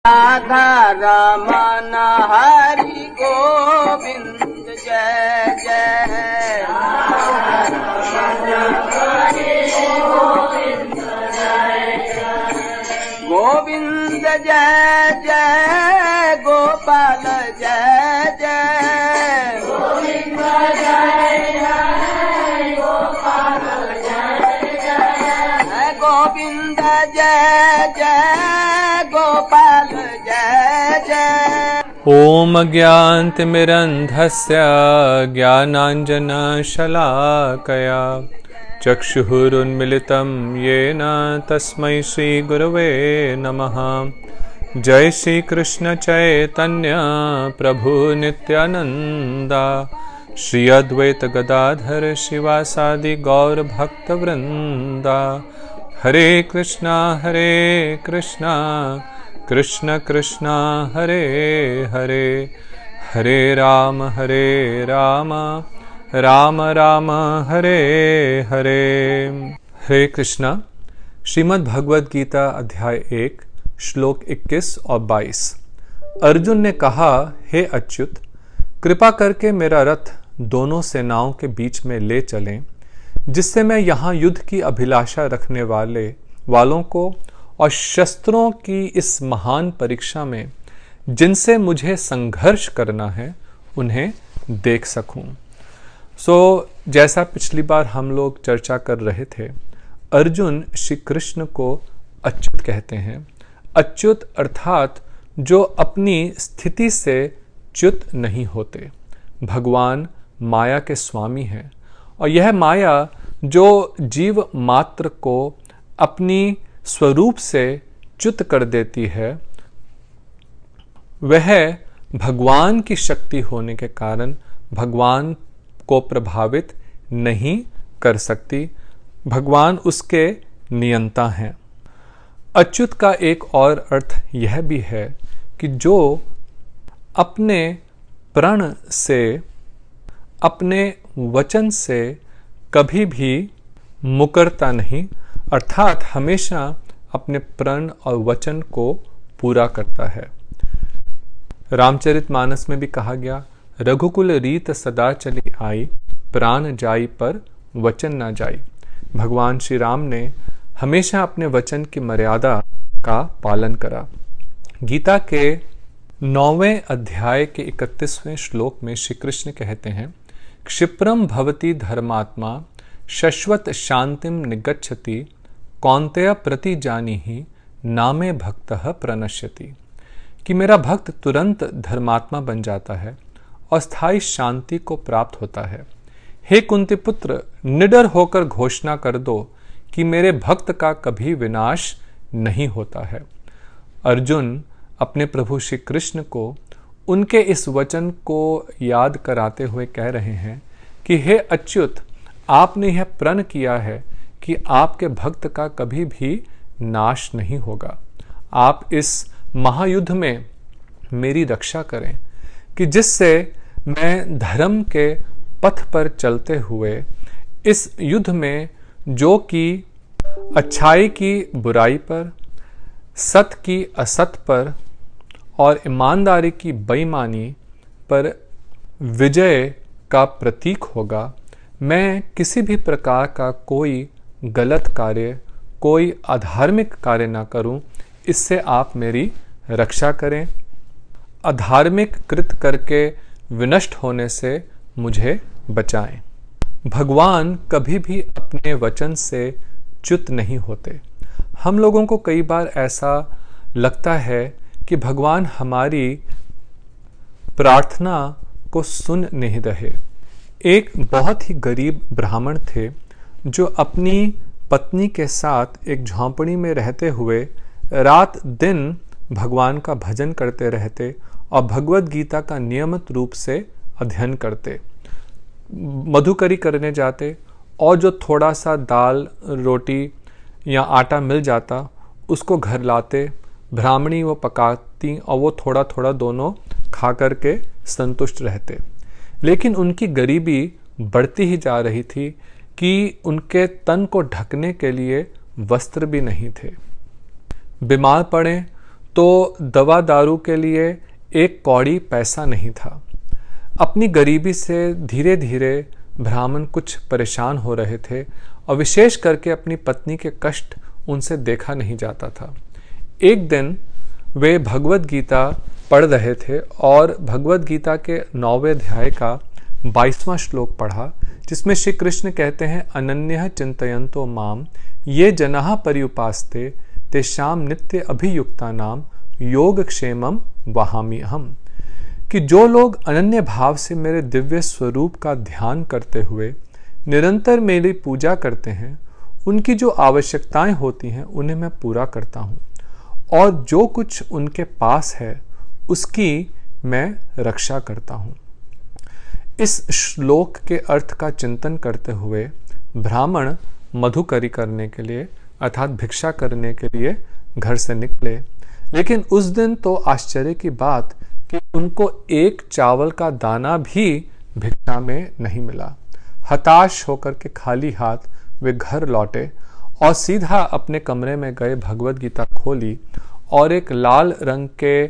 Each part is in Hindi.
राधा रमन हरि गोविंद जय जय। गोविंद जय जय गोपाल जय जय। गोविंद जय जय गोपाल जय जय। गोविंद जय जय गोपाल जय जय। ओम अज्ञानतिमिरन्धस्य ज्ञानाञ्जनशलाकया चक्षुरुन्मिलितं येन तस्मै श्रीगुरवे नमः। जय श्री कृष्ण चैतन्य प्रभु नित्यानंदा श्री अद्वैत गदाधर शिवासादि गौर भक्त वृंदा। हरे कृष्णा कृष्ण कृष्ण हरे हरे, हरे राम राम राम हरे हरे। हरे कृष्णा। श्रीमद् भगवद गीता अध्याय 1 श्लोक 21 और 22। अर्जुन ने कहा, हे अच्युत, कृपा करके मेरा रथ दोनों सेनाओं के बीच में ले चलें, जिससे मैं यहाँ युद्ध की अभिलाषा रखने वालों को और शस्त्रों की इस महान परीक्षा में जिनसे मुझे संघर्ष करना है उन्हें देख सकूं। जैसा पिछली बार हम लोग चर्चा कर रहे थे, अर्जुन श्री कृष्ण को अच्युत कहते हैं। अच्युत अर्थात जो अपनी स्थिति से च्युत नहीं होते। भगवान माया के स्वामी हैं और यह माया जो जीव मात्र को अपनी स्वरूप से च्युत कर देती है, वह भगवान की शक्ति होने के कारण भगवान को प्रभावित नहीं कर सकती। भगवान उसके नियंता हैं। अच्युत का एक और अर्थ यह भी है कि जो अपने प्रण से, अपने वचन से कभी भी मुकरता नहीं, अर्थात हमेशा अपने प्रण और वचन को पूरा करता है। रामचरितमानस में भी कहा गया, रघुकुल रीत सदा चली आई, प्राण जाई पर वचन ना जाई। भगवान श्री राम ने हमेशा अपने वचन की मर्यादा का पालन करा। गीता के 9वें अध्याय के 31वें श्लोक में श्री कृष्ण कहते हैं, क्षिप्रम भवति धर्मात्मा शश्वत शांतिम निगच्छति, कौन्तेय प्रति जानीहि नामे भक्तः प्रणश्यति। कि मेरा भक्त तुरंत धर्मात्मा बन जाता है और स्थायी शांति को प्राप्त होता है। हे कुंती पुत्र, निडर होकर घोषणा कर दो कि मेरे भक्त का कभी विनाश नहीं होता है। अर्जुन अपने प्रभु श्री कृष्ण को उनके इस वचन को याद कराते हुए कह रहे हैं कि हे अच्युत, आपने यह प्रण किया है कि आपके भक्त का कभी भी नाश नहीं होगा। आप इस महायुद्ध में मेरी रक्षा करें कि जिससे मैं धर्म के पथ पर चलते हुए इस युद्ध में, जो कि अच्छाई की बुराई पर, सत की असत पर और ईमानदारी की बेईमानी पर विजय का प्रतीक होगा, मैं किसी भी प्रकार का कोई गलत कार्य, कोई अधार्मिक कार्य ना करूं। इससे आप मेरी रक्षा करें। अधार्मिक कृत करके विनष्ट होने से मुझे बचाएं। भगवान कभी भी अपने वचन से च्युत नहीं होते। हम लोगों को कई बार ऐसा लगता है कि भगवान हमारी प्रार्थना को सुन नहीं रहे। एक बहुत ही गरीब ब्राह्मण थे जो अपनी पत्नी के साथ एक झोंपड़ी में रहते हुए रात दिन भगवान का भजन करते रहते और भगवद गीता का नियमित रूप से अध्ययन करते। मधुकरी करने जाते और जो थोड़ा सा दाल, रोटी या आटा मिल जाता उसको घर लाते, ब्राह्मणी वो पकाती और वो थोड़ा थोड़ा दोनों खा करके संतुष्ट रहते। लेकिन उनकी गरीबी बढ़ती ही जा रही थी कि उनके तन को ढकने के लिए वस्त्र भी नहीं थे। बीमार पड़े तो दवा दारू के लिए एक कौड़ी पैसा नहीं था। अपनी गरीबी से धीरे धीरे ब्राह्मण कुछ परेशान हो रहे थे और विशेष करके अपनी पत्नी के कष्ट उनसे देखा नहीं जाता था। एक दिन वे भगवत गीता पढ़ रहे थे और भगवत गीता के 9वें अध्याय का 22वां श्लोक पढ़ा, जिसमें श्री कृष्ण कहते हैं, अनन्यः चिंतयन्तो माम ये जनाः पर्युपास्ते तेषां नित्य अभियुक्ता नाम योगक्षेमम वहामि अहम्। कि जो लोग अनन्य भाव से मेरे दिव्य स्वरूप का ध्यान करते हुए निरंतर मेरी पूजा करते हैं, उनकी जो आवश्यकताएं होती हैं उन्हें मैं पूरा करता हूँ और जो कुछ उनके पास है उसकी मैं रक्षा करता हूँ। इस श्लोक के अर्थ का चिंतन करते हुए ब्राह्मण मधुकरी करने के लिए अर्थात भिक्षा करने के लिए घर से निकले। लेकिन उस दिन तो आश्चर्य की बात कि उनको एक चावल का दाना भी भिक्षा में नहीं मिला। हताश होकर के खाली हाथ वे घर लौटे और सीधा अपने कमरे में गए, भगवत गीता खोली और एक लाल रंग के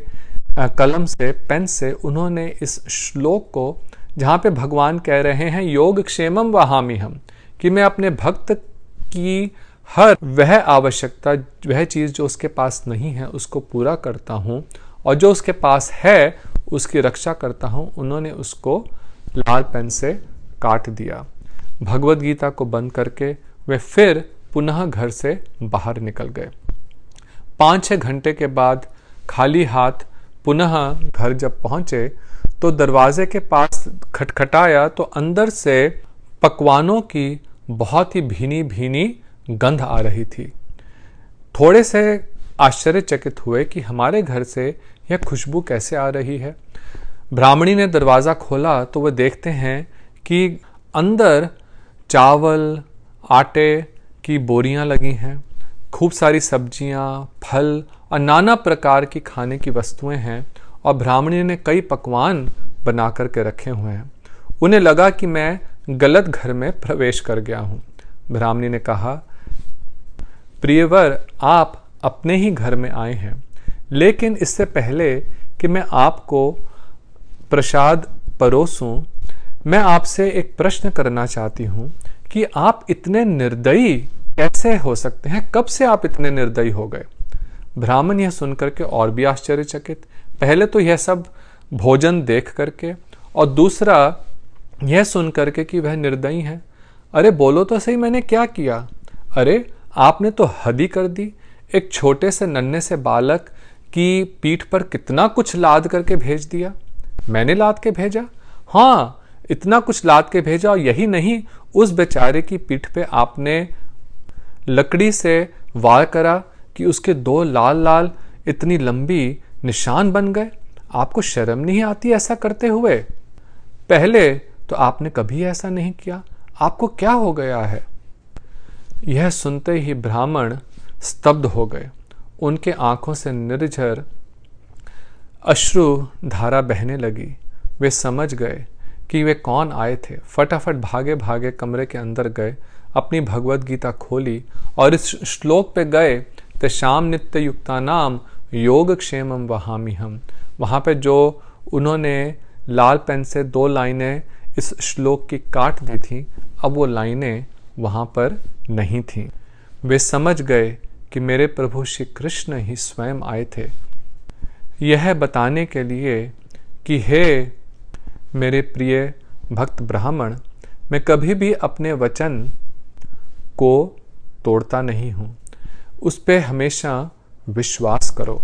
कलम से, पेन से उन्होंने इस श्लोक को, जहाँ पे भगवान कह रहे हैं योग क्षेमम वहामि हम, कि मैं अपने भक्त की हर वह आवश्यकता, वह चीज़ जो उसके पास नहीं है उसको पूरा करता हूँ और जो उसके पास है उसकी रक्षा करता हूँ, उन्होंने उसको लाल पेन से काट दिया। भगवत गीता को बंद करके वे फिर पुनः घर से बाहर निकल गए। 5-6 घंटे के बाद खाली हाथ पुनः घर जब पहुंचे तो दरवाजे के पास खटखटाया तो अंदर से पकवानों की बहुत ही भीनी भीनी गंध आ रही थी। थोड़े से आश्चर्यचकित हुए कि हमारे घर से यह खुशबू कैसे आ रही है। ब्राह्मणी ने दरवाज़ा खोला तो वह देखते हैं कि अंदर चावल, आटे की बोरियां लगी हैं, खूब सारी सब्जियां, फल और नाना प्रकार की खाने की वस्तुएं हैं और ब्राह्मणी ने कई पकवान बना करके रखे हुए हैं। उन्हें लगा कि मैं गलत घर में प्रवेश कर गया हूँ। ब्राह्मणी ने कहा, प्रियवर, आप अपने ही घर में आए हैं, लेकिन इससे पहले कि मैं आपको प्रसाद परोसूं, मैं आपसे एक प्रश्न करना चाहती हूँ कि आप इतने निर्दयी कैसे हो सकते हैं? कब से आप इतने निर्दयी हो गए? ब्राह्मण यह सुनकर के और भी आश्चर्यचकित, पहले तो यह सब भोजन देख करके और दूसरा यह सुन करके कि वह निर्दयी है। अरे बोलो तो सही, मैंने क्या किया? अरे आपने तो हद ही कर दी। एक छोटे से नन्हे से बालक की पीठ पर कितना कुछ लाद करके भेज दिया। मैंने लाद के भेजा? हाँ, इतना कुछ लाद के भेजा। और यही नहीं, उस बेचारे की पीठ पे आपने लकड़ी से वार करा कि उसके 2 लाल लाल इतनी लंबी निशान बन गए। आपको शर्म नहीं आती ऐसा करते हुए? पहले तो आपने कभी ऐसा नहीं किया। आपको क्या हो गया है? यह सुनते ही ब्राह्मण स्तब्ध हो गए। उनके आंखों से निर्झर अश्रु धारा बहने लगी। वे समझ गए कि वे कौन आए थे। फटाफट भागे भागे कमरे के अंदर गए, अपनी भगवत गीता खोली और इस श्लोक पे गए, तेषां नित्य युक्ता नाम योगक्षेमम वहामि हम। वहाँ पे जो उन्होंने लाल पेन से 2 लाइनें इस श्लोक की काट दी थी, अब वो लाइनें वहाँ पर नहीं थीं। वे समझ गए कि मेरे प्रभु श्री कृष्ण ही स्वयं आए थे यह बताने के लिए कि हे मेरे प्रिय भक्त ब्राह्मण, मैं कभी भी अपने वचन को तोड़ता नहीं हूँ, उस पे हमेशा विश्वास करो।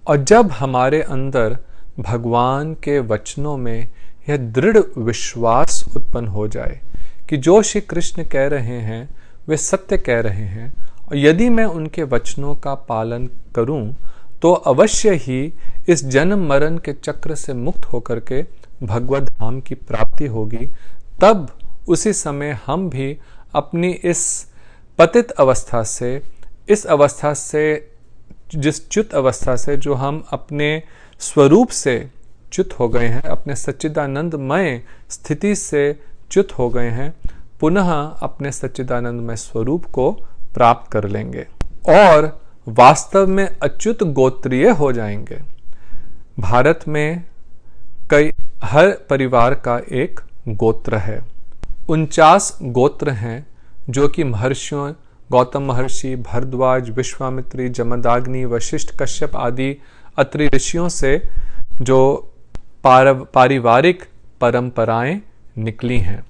और जब हमारे अंदर भगवान के वचनों में यह दृढ़ विश्वास उत्पन्न हो जाए कि जो श्री कृष्ण कह रहे हैं वे सत्य कह रहे हैं, और यदि मैं उनके वचनों का पालन करूं तो अवश्य ही इस जन्म मरण के चक्र से मुक्त होकर के भगवत धाम की प्राप्ति होगी, तब उसी समय हम भी अपनी इस पतित अवस्था से, इस अवस्था से, जिस च्युत अवस्था से जो हम अपने स्वरूप से च्युत हो गए हैं, अपने सच्चिदानंदमय स्थिति से च्युत हो गए हैं, पुनः अपने सच्चिदानंदमय स्वरूप को प्राप्त कर लेंगे और वास्तव में अच्युत गोत्रीय हो जाएंगे। भारत में हर परिवार का एक गोत्र है। 49 गोत्र हैं जो कि महर्षियों, गौतम महर्षि, भरद्वाज, विश्वामित्री, जमदाग्नि, वशिष्ठ, कश्यप आदि अत्रि ऋषियों से जो पारिवारिक परंपराएं निकली हैं।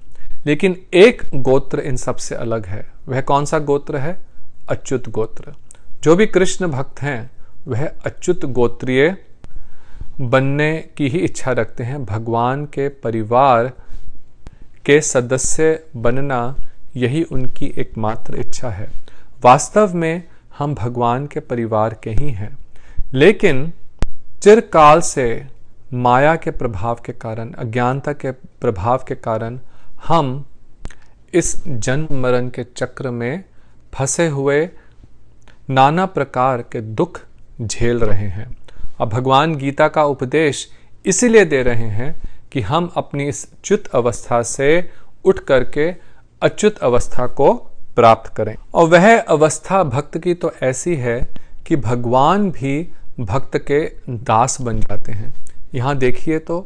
लेकिन एक गोत्र इन सबसे अलग है। वह कौन सा गोत्र है? अच्युत गोत्र। जो भी कृष्ण भक्त हैं वह अच्युत गोत्रीय बनने की ही इच्छा रखते हैं। भगवान के परिवार के सदस्य बनना यही उनकी एकमात्र इच्छा है। वास्तव में हम भगवान के परिवार के ही हैं, लेकिन चिरकाल से माया के प्रभाव के कारण, अज्ञानता के प्रभाव के कारण हम इस जन्म मरण के चक्र में फंसे हुए नाना प्रकार के दुख झेल रहे हैं। अब भगवान गीता का उपदेश इसीलिए दे रहे हैं कि हम अपनी इस च्युत अवस्था से उठ करके अच्युत अवस्था को प्राप्त करें। और वह अवस्था भक्त की तो ऐसी है कि भगवान भी भक्त के दास बन जाते हैं। यहाँ देखिए तो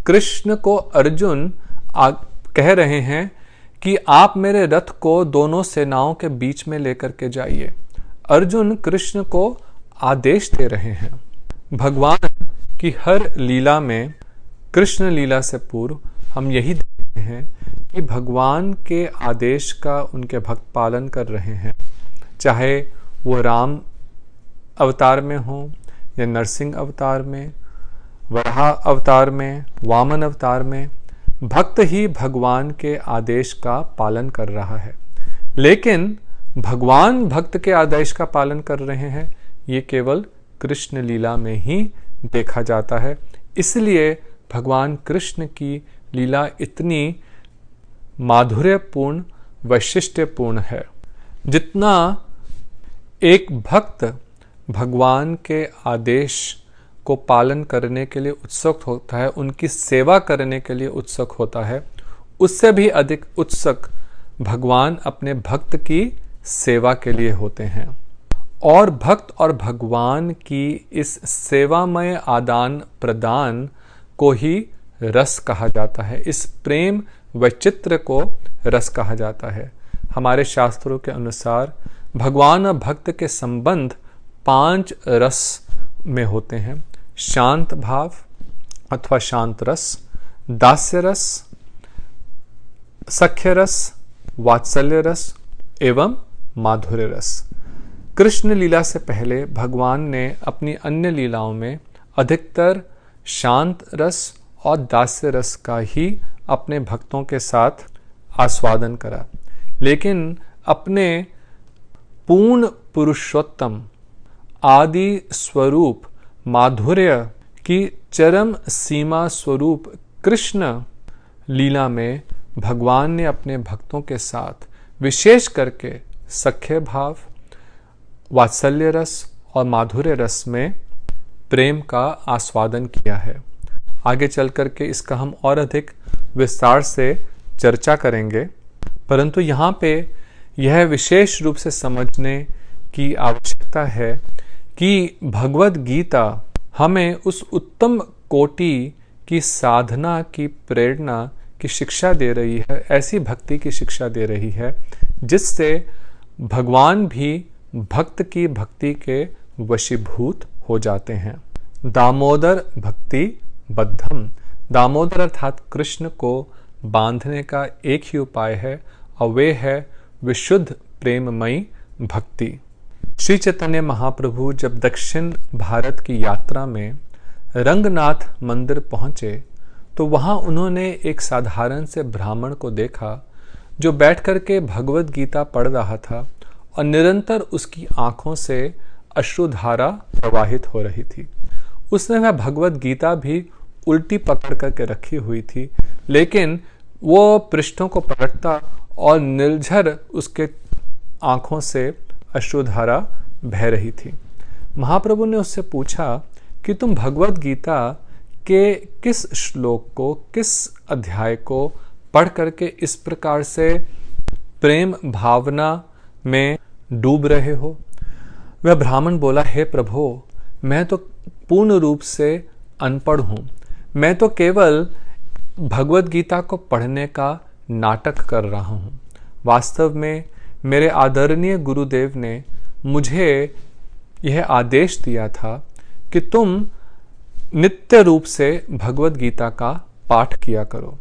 कृष्ण को अर्जुन कह रहे हैं कि आप मेरे रथ को दोनों सेनाओं के बीच में लेकर के जाइए। अर्जुन कृष्ण को आदेश दे रहे हैं। भगवान की हर लीला में, कृष्ण लीला से पूर्व हम यही देखते हैं कि भगवान के आदेश का उनके भक्त पालन कर रहे हैं। चाहे वो राम अवतार में हो या नरसिंह अवतार में, वराह अवतार में, वामन अवतार में, भक्त ही भगवान के आदेश का पालन कर रहा है। लेकिन भगवान भक्त के आदेश का पालन कर रहे हैं, ये केवल कृष्ण लीला में ही देखा जाता है। इसलिए भगवान कृष्ण की लीला इतनी माधुर्यपूर्ण, वैशिष्ट्यपूर्ण है। जितना एक भक्त भगवान के आदेश को पालन करने के लिए उत्सुक होता है, उनकी सेवा करने के लिए उत्सुक होता है, उससे भी अधिक उत्सुक भगवान अपने भक्त की सेवा के लिए होते हैं। और भक्त और भगवान की इस सेवामय आदान प्रदान को ही रस कहा जाता है। इस प्रेम वैचित्र को रस कहा जाता है। हमारे शास्त्रों के अनुसार भगवान और भक्त के संबंध 5 रस में होते हैं। शांत भाव अथवा शांत रस, दास्य रस, सख्य रस, वात्सल्य रस एवं माधुर्य रस। कृष्ण लीला से पहले भगवान ने अपनी अन्य लीलाओं में अधिकतर शांत रस और दास्य रस का ही अपने भक्तों के साथ आस्वादन करा। लेकिन अपने पूर्ण पुरुषोत्तम आदि स्वरूप माधुर्य की चरम सीमा स्वरूप कृष्ण लीला में भगवान ने अपने भक्तों के साथ विशेष करके सख्य भाव, वात्सल्य रस और माधुर्य रस में प्रेम का आस्वादन किया है। आगे चल करके इसका हम और अधिक विस्तार से चर्चा करेंगे, परंतु यहाँ पे यह विशेष रूप से समझने की आवश्यकता है कि भगवद गीता हमें उस उत्तम कोटि की साधना की प्रेरणा की शिक्षा दे रही है, ऐसी भक्ति की शिक्षा दे रही है जिससे भगवान भी भक्त की भक्ति के वशीभूत हो जाते हैं। दामोदर भक्ति बद्धम, दामोदर अर्थात कृष्ण को बांधने का एक ही उपाय है और वे है विशुद्ध प्रेममयी भक्ति। श्री चैतन्य महाप्रभु जब दक्षिण भारत की यात्रा में रंगनाथ मंदिर पहुंचे तो वहां उन्होंने एक साधारण से ब्राह्मण को देखा जो बैठ करके भगवद गीता पढ़ रहा था और निरंतर उसकी आंखों से अश्रुधारा प्रवाहित हो रही थी। उसने वह भगवद गीता भी उल्टी पकड़ करके रखी हुई थी, लेकिन वो पृष्ठों को पलटता और निर्झर उसके आंखों से अश्रुधारा बह रही थी। महाप्रभु ने उससे पूछा कि तुम भगवद गीता के किस श्लोक को, किस अध्याय को पढ़ करके इस प्रकार से प्रेम भावना में डूब रहे हो? वह ब्राह्मण बोला, हे प्रभु, मैं तो पूर्ण रूप से अनपढ़ हूँ। मैं तो केवल भगवत गीता को पढ़ने का नाटक कर रहा हूँ। वास्तव में मेरे आदरणीय गुरुदेव ने मुझे यह आदेश दिया था कि तुम नित्य रूप से भगवत गीता का पाठ किया करो,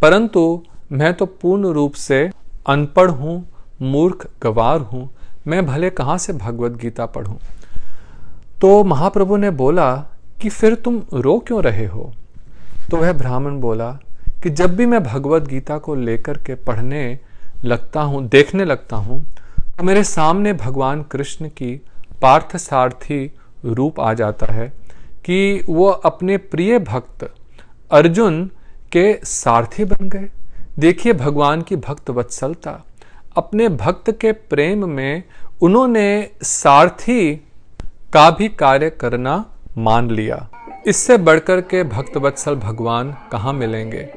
परंतु मैं तो पूर्ण रूप से अनपढ़ हूँ, मूर्ख गवार हूँ। मैं भले कहाँ से भगवत गीता पढ़ूं। तो महाप्रभु ने बोला कि फिर तुम रो क्यों रहे हो? तो वह ब्राह्मण बोला कि जब भी मैं भगवत गीता को लेकर के पढ़ने लगता हूँ, देखने लगता हूँ, तो मेरे सामने भगवान कृष्ण की पार्थ सारथी रूप आ जाता है कि वो अपने प्रिय भक्त अर्जुन के सारथी बन गए। देखिए भगवान की भक्त वत्सलता, अपने भक्त के प्रेम में उन्होंने सारथी का भी कार्य करना मान लिया। इससे बढ़कर के भक्त वत्सल भगवान कहाँ मिलेंगे?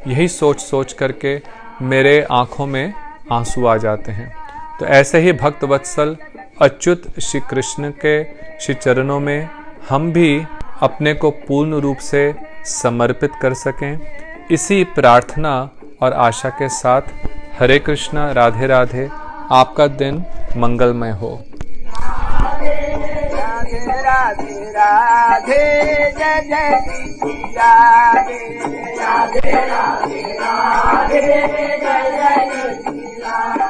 यही सोच सोच करके मेरे आंखों में आंसू आ जाते हैं। तो ऐसे ही भक्त वत्सल अच्युत श्री कृष्ण के श्री चरणों में हम भी अपने को पूर्ण रूप से समर्पित कर सकें, इसी प्रार्थना और आशा के साथ हरे कृष्णा, राधे राधे। आपका दिन मंगलमय हो। राधे राधे राधे, जय जय श्री राधे। राधे राधे राधे, जय जय श्री राधे।